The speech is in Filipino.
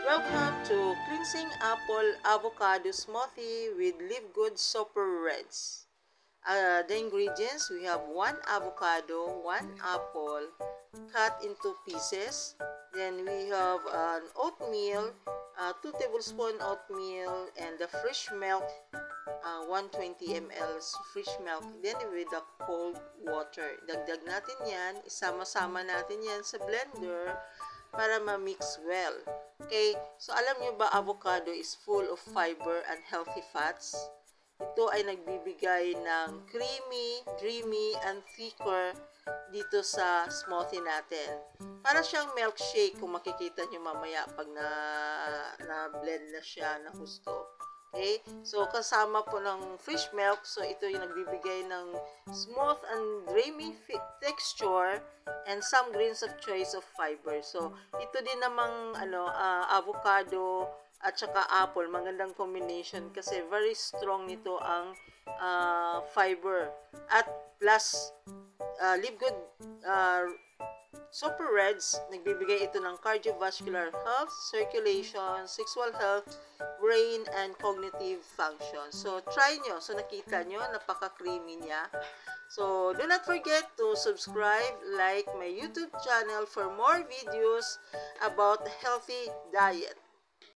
Welcome to Cleansing Apple Avocado Smoothie with Live Good Super Reds. The ingredients, we have 1 avocado, 1 apple cut into pieces. Then we have an oatmeal, 2 tablespoons oatmeal, and the fresh milk, 120 ml fresh milk. Then with the cold water. Dagdag natin yan, isama-sama natin yan sa blender para ma-mix well. Okay, so alam nyo ba avocado is full of fiber and healthy fats? Ito ay nagbibigay ng creamy, dreamy, and thicker dito sa smoothie natin. Para siyang milkshake kung makikita nyo mamaya pag na-blend na siya na husto. Okay? So, kasama po ng fresh milk. So, ito yung nagbibigay ng smooth and dreamy texture and some grains of choice of fiber. So, ito din namang avocado at saka apple. Magandang combination kasi very strong nito ang fiber. At plus, Live Good Super Reds, nagbibigay ito ng cardiovascular health, circulation, sexual health, brain, and cognitive function. So, try nyo. So, nakita nyo, napaka-creamy niya. So, do not forget to subscribe, like my YouTube channel for more videos about healthy diet.